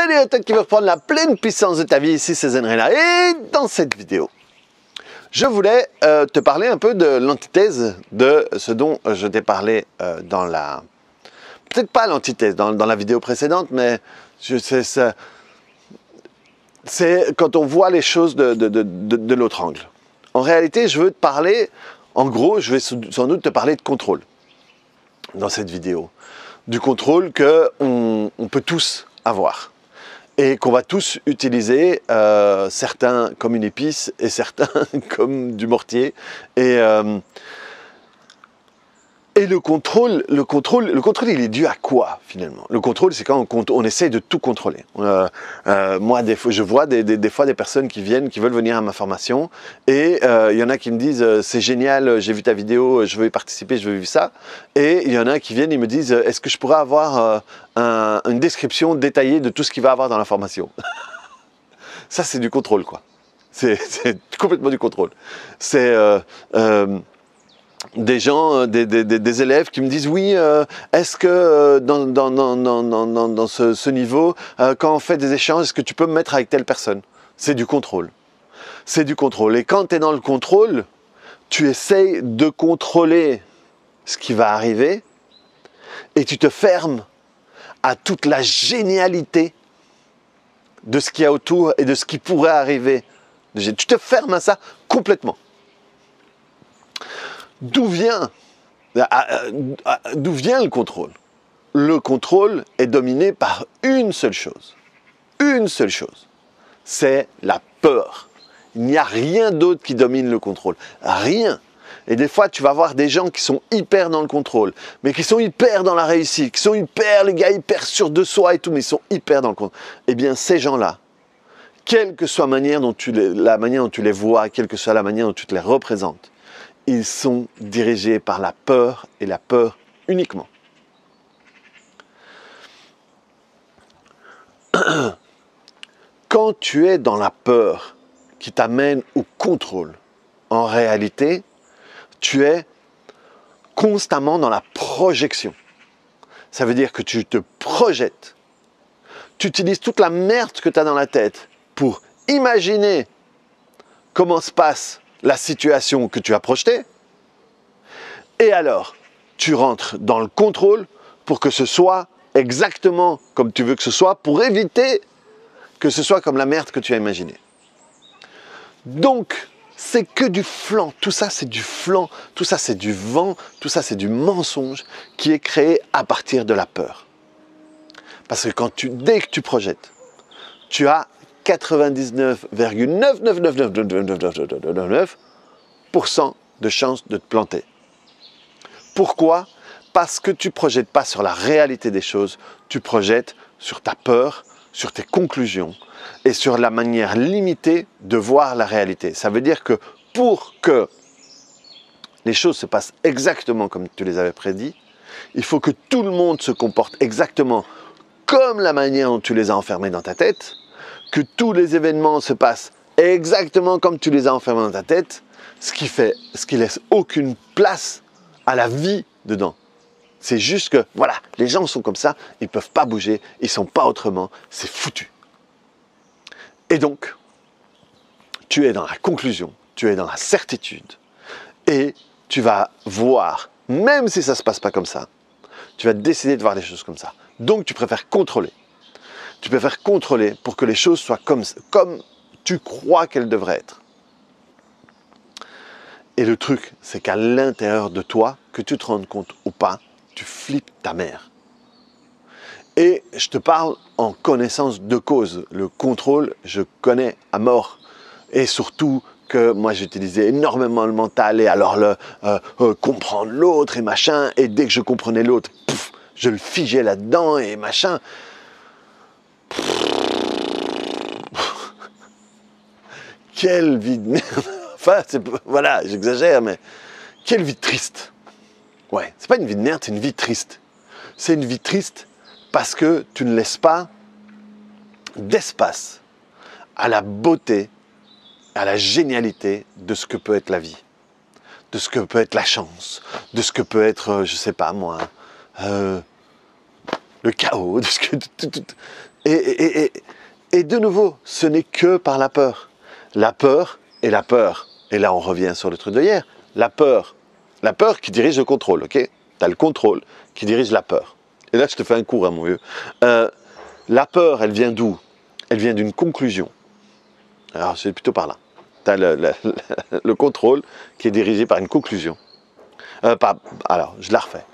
Salut à toi qui veux reprendre la pleine puissance de ta vie, ici c'est Zenrela. Et dans cette vidéo, je voulais te parler un peu de l'antithèse de ce dont je t'ai parlé dans la... Peut-être pas l'antithèse dans la vidéo précédente, mais c'est quand on voit les choses de l'autre angle. En réalité, je veux te parler, en gros, je vais sans doute te parler de contrôle dans cette vidéo. Du contrôle qu'on peut tous avoir et qu'on va tous utiliser, certains comme une épice et certains comme du mortier. Et le contrôle, il est dû à quoi finalement? Le contrôle, c'est quand on essaie de tout contrôler. Moi, je vois des fois des personnes qui viennent, qui veulent venir à ma formation, et il y en a qui me disent c'est génial, j'ai vu ta vidéo, je veux y participer, je veux vivre ça. Et il y en a qui viennent et me disent est-ce que je pourrais avoir une description détaillée de tout ce qu'il va avoir dans la formation? Ça, c'est du contrôle, quoi. C'est complètement du contrôle. C'est des gens, des élèves qui me disent oui, est-ce que dans ce niveau, quand on fait des échanges, est-ce que tu peux me mettre avec telle personne? C'est du contrôle. C'est du contrôle. Et quand tu es dans le contrôle, tu essayes de contrôler ce qui va arriver et tu te fermes à toute la génialité de ce qu'il y a autour et de ce qui pourrait arriver. Tu te fermes à ça complètement. D'où vient le contrôle? Le contrôle est dominé par une seule chose. Une seule chose. C'est la peur. Il n'y a rien d'autre qui domine le contrôle. Rien. Et des fois, tu vas voir des gens qui sont hyper dans le contrôle, mais qui sont hyper dans la réussite, qui sont hyper, les gars, hyper sûrs de soi et tout, mais ils sont hyper dans le contrôle. Eh bien, ces gens-là, quelle que soit la manière dont tu les vois, quelle que soit la manière dont tu te les représentes, ils sont dirigés par la peur et la peur uniquement. Quand tu es dans la peur qui t'amène au contrôle, en réalité, tu es constamment dans la projection. Ça veut dire que tu te projettes. Tu utilises toute la merde que tu as dans la tête pour imaginer comment se passe la situation que tu as projetée, et alors tu rentres dans le contrôle pour que ce soit exactement comme tu veux que ce soit, pour éviter que ce soit comme la merde que tu as imaginée. Donc, c'est que du flan, tout ça c'est du flan, tout ça c'est du vent, tout ça c'est du mensonge qui est créé à partir de la peur. Parce que dès que tu projettes, tu as 99,9999999% de chances de te planter. Pourquoi? Parce que tu ne projettes pas sur la réalité des choses, tu projettes sur ta peur, sur tes conclusions et sur la manière limitée de voir la réalité. Ça veut dire que pour que les choses se passent exactement comme tu les avais prédit, il faut que tout le monde se comporte exactement comme la manière dont tu les as enfermés dans ta tête, que tous les événements se passent exactement comme tu les as enfermés dans ta tête, ce qui laisse aucune place à la vie dedans. C'est juste que, voilà, les gens sont comme ça, ils ne peuvent pas bouger, ils ne sont pas autrement, c'est foutu. Et donc, tu es dans la conclusion, tu es dans la certitude, et tu vas voir, même si ça ne se passe pas comme ça, tu vas décider de voir les choses comme ça. Donc, tu préfères contrôler. Tu préfères contrôler pour que les choses soient comme tu crois qu'elles devraient être. Et le truc, c'est qu'à l'intérieur de toi, que tu te rendes compte ou pas, tu flippes ta mère. Et je te parle en connaissance de cause. Le contrôle, je connais à mort. Et surtout que moi, j'utilisais énormément le mental et alors comprendre l'autre et machin. Et dès que je comprenais l'autre, je le figeais là-dedans et machin. Quelle vie de merde. Enfin, voilà, j'exagère, mais quelle vie triste. Ouais, c'est pas une vie de merde, c'est une vie triste. C'est une vie triste parce que tu ne laisses pas d'espace à la beauté, à la génialité de ce que peut être la vie, de ce que peut être la chance, de ce que peut être, je sais pas moi, le le chaos, et de nouveau, ce n'est que par la peur. La peur et la peur. Et là, on revient sur le truc de hier. La peur qui dirige le contrôle, ok? Tu as le contrôle qui dirige la peur. Et là, je te fais un cours, hein, mon vieux. La peur, elle vient d'où? Elle vient d'une conclusion. Alors, c'est plutôt par là. Tu as le contrôle qui est dirigé par une conclusion. Alors, je la refais.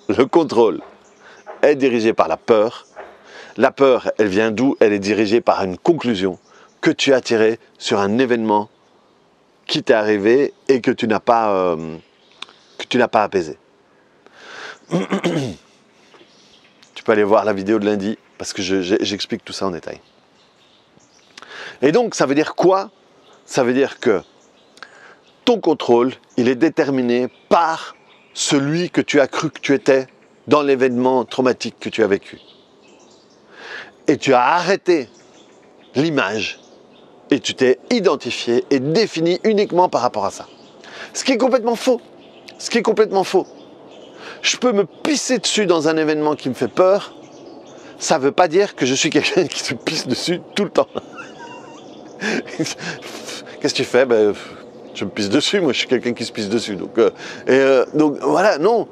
Le contrôle est dirigé par la peur. La peur, elle vient d'où? Elle est dirigée par une conclusion que tu as tirée sur un événement qui t'est arrivé et que tu n'as pas apaisé. Tu peux aller voir la vidéo de lundi parce que j'explique tout ça en détail. Et donc, ça veut dire quoi? Ça veut dire que ton contrôle, il est déterminé par celui que tu as cru que tu étais dans l'événement traumatique que tu as vécu. Et tu as arrêté l'image et tu t'es identifié et défini uniquement par rapport à ça. Ce qui est complètement faux. Ce qui est complètement faux. Je peux me pisser dessus dans un événement qui me fait peur. Ça ne veut pas dire que je suis quelqu'un qui se pisse dessus tout le temps. Qu'est-ce que tu fais? Ben, je me pisse dessus, moi je suis quelqu'un qui se pisse dessus. Donc voilà, non.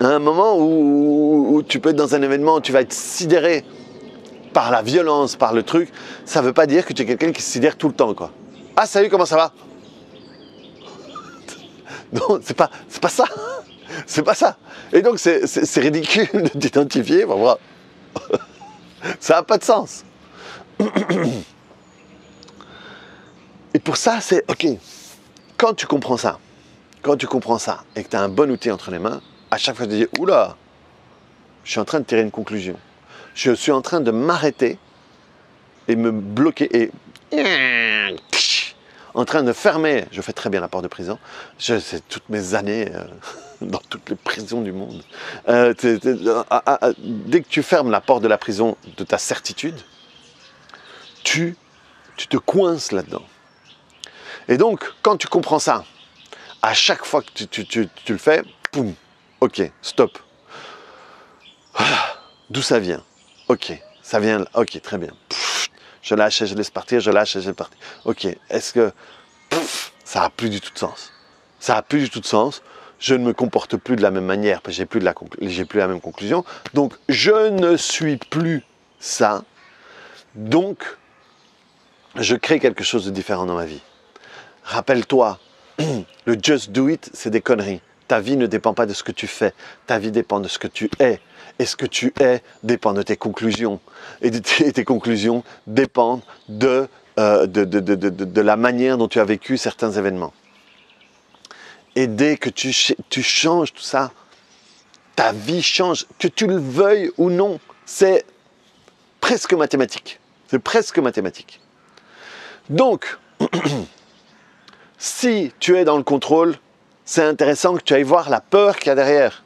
À un moment où tu peux être dans un événement où tu vas être sidéré par la violence, par le truc, ça ne veut pas dire que tu es quelqu'un qui se sidère tout le temps, quoi. Ah salut, comment ça va? Non, c'est pas ça. C'est pas ça. Et donc c'est ridicule de t'identifier. Enfin, voilà. Ça n'a pas de sens. Et pour ça, c'est ok. Quand tu comprends ça et que tu as un bon outil entre les mains, à chaque fois tu te dis oula, je suis en train de tirer une conclusion. Je suis en train de m'arrêter et me bloquer et en train de fermer. Je fais très bien la porte de prison. C'est toutes mes années dans toutes les prisons du monde. Dès que tu fermes la porte de la prison de ta certitude, tu te coinces là-dedans. Et donc, quand tu comprends ça, à chaque fois que tu le fais, poum, ok, stop. D'où ça vient? Ok, ça vient là. Ok, très bien. Je lâche et je laisse partir, je lâche et je laisse partir. Ok, est-ce que ça n'a plus du tout de sens? Ça n'a plus du tout de sens. Je ne me comporte plus de la même manière, parce que j'ai plus la même conclusion. Donc, je ne suis plus ça. Donc, je crée quelque chose de différent dans ma vie. Rappelle-toi, le just do it, c'est des conneries. Ta vie ne dépend pas de ce que tu fais. Ta vie dépend de ce que tu es. Et ce que tu es dépend de tes conclusions. Et tes conclusions dépendent de la manière dont tu as vécu certains événements. Et dès que tu changes tout ça, ta vie change. Que tu le veuilles ou non, c'est presque mathématique. C'est presque mathématique. Donc, si tu es dans le contrôle, c'est intéressant que tu ailles voir la peur qu'il y a derrière.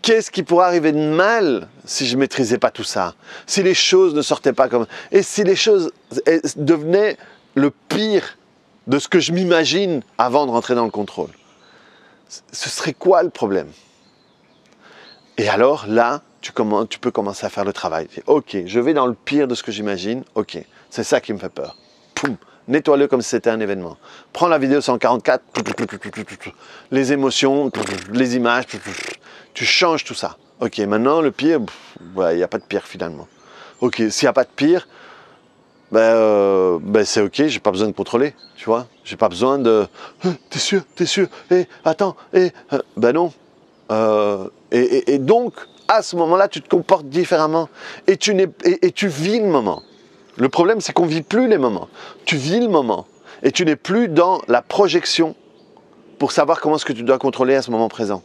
Qu'est-ce qui pourrait arriver de mal si je ne maîtrisais pas tout ça? Si les choses ne sortaient pas comme... Et si les choses devenaient le pire de ce que je m'imagine avant de rentrer dans le contrôle? Ce serait quoi le problème? Et alors là, tu peux commencer à faire le travail. Ok, je vais dans le pire de ce que j'imagine. Ok, c'est ça qui me fait peur. Poum, nettoie-le comme si c'était un événement. Prends la vidéo 144, les émotions, les images, tu changes tout ça. Ok, maintenant le pire, il n'y a pas de pire finalement. Ok, s'il n'y a pas de pire, c'est ok, j'ai pas besoin de contrôler, tu vois. J'ai pas besoin de t'es sûr, attends, non. Et donc, à ce moment-là, tu te comportes différemment et tu vis le moment. Le problème, c'est qu'on ne vit plus les moments. Tu vis le moment et tu n'es plus dans la projection pour savoir comment est-ce que tu dois contrôler à ce moment présent.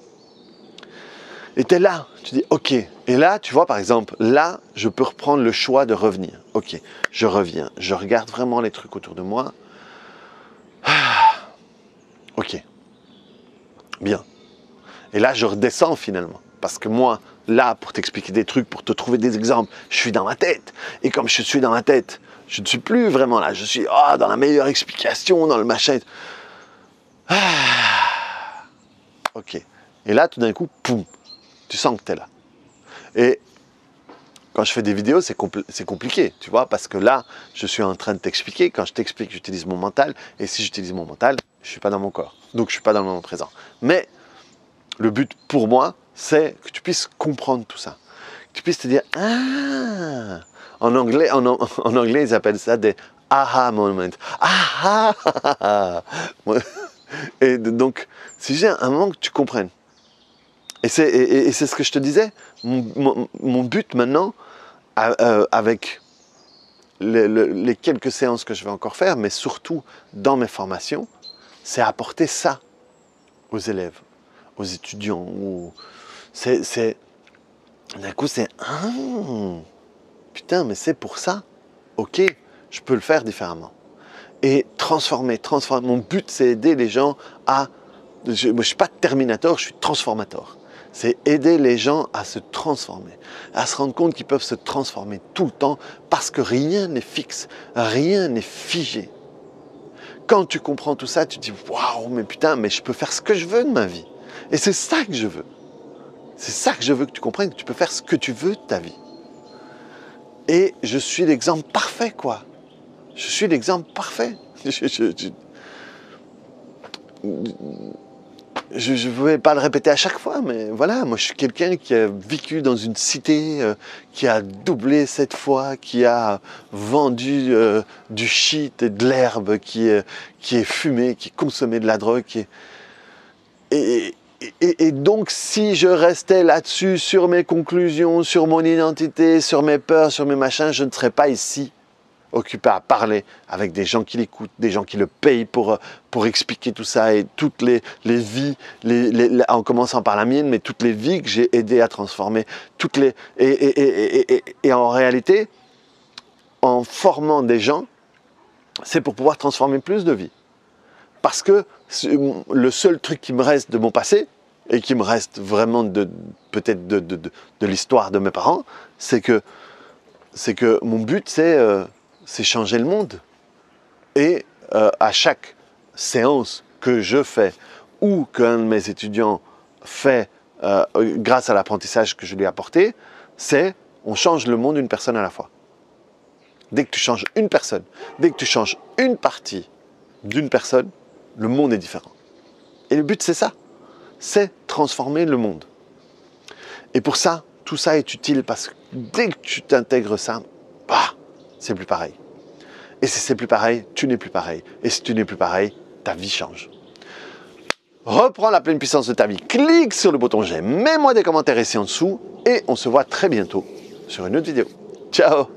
Et tu es là, tu dis ok. Et là, tu vois par exemple, là, je peux reprendre le choix de revenir. Ok, je reviens, je regarde vraiment les trucs autour de moi. Ok, bien. Et là, je redescends finalement. Parce que moi, là, pour t'expliquer des trucs, pour te trouver des exemples, je suis dans ma tête. Et comme je suis dans ma tête, je ne suis plus vraiment là. Je suis dans la meilleure explication, dans le machin. Ok. Et là, tout d'un coup, poum. Tu sens que tu es là. Et quand je fais des vidéos, c'est compliqué, tu vois, parce que là, je suis en train de t'expliquer. Quand je t'explique, j'utilise mon mental. Et si j'utilise mon mental, je ne suis pas dans mon corps. Donc, je ne suis pas dans le moment présent. Mais le but pour moi, c'est que tu puisses comprendre tout ça. Que tu puisses te dire, ah, en anglais, ils appellent ça des aha moments. Ah, ah, ah, ah. Et donc, si j'ai un moment que tu comprennes. Et c'est ce que je te disais. Mon but maintenant, avec les quelques séances que je vais encore faire, mais surtout dans mes formations, c'est apporter ça aux élèves, aux étudiants. D'un coup, c'est putain, mais c'est pour ça. Ok, je peux le faire différemment. Et transformer. Mon but, c'est aider les gens à... Je ne suis pas Terminator, je suis transformateur. C'est aider les gens à se transformer, à se rendre compte qu'ils peuvent se transformer tout le temps parce que rien n'est fixe, rien n'est figé. Quand tu comprends tout ça, tu te dis « Waouh, mais putain, mais je peux faire ce que je veux de ma vie. » Et c'est ça que je veux. C'est ça que je veux que tu comprennes, que tu peux faire ce que tu veux de ta vie. Et je suis l'exemple parfait, quoi. Je suis l'exemple parfait. Je ne vais pas le répéter à chaque fois, mais voilà, moi je suis quelqu'un qui a vécu dans une cité, qui a doublé 7 fois, qui a vendu du shit et de l'herbe, qui est fumé, qui consommait de la drogue. Et donc si je restais là-dessus, sur mes conclusions, sur mon identité, sur mes peurs, sur mes machins, je ne serais pas ici, occupé à parler avec des gens qui l'écoutent, des gens qui le payent pour expliquer tout ça et toutes les vies, en commençant par la mienne, mais toutes les vies que j'ai aidé à transformer, et en réalité, en formant des gens, c'est pour pouvoir transformer plus de vies. Parce que le seul truc qui me reste de mon passé, et qui me reste vraiment peut-être de l'histoire de mes parents, c'est que mon but, c'est changer le monde. Et à chaque séance que je fais ou qu'un de mes étudiants fait grâce à l'apprentissage que je lui ai apporté, c'est on change le monde une personne à la fois. Dès que tu changes une personne, dès que tu changes une partie d'une personne, le monde est différent. Et le but, c'est ça. C'est transformer le monde. Et pour ça, tout ça est utile parce que dès que tu t'intègres ça, c'est plus pareil. Et si c'est plus pareil, tu n'es plus pareil. Et si tu n'es plus pareil, ta vie change. Reprends la pleine puissance de ta vie. Clique sur le bouton j'aime. Mets-moi des commentaires ici en dessous. Et on se voit très bientôt sur une autre vidéo. Ciao!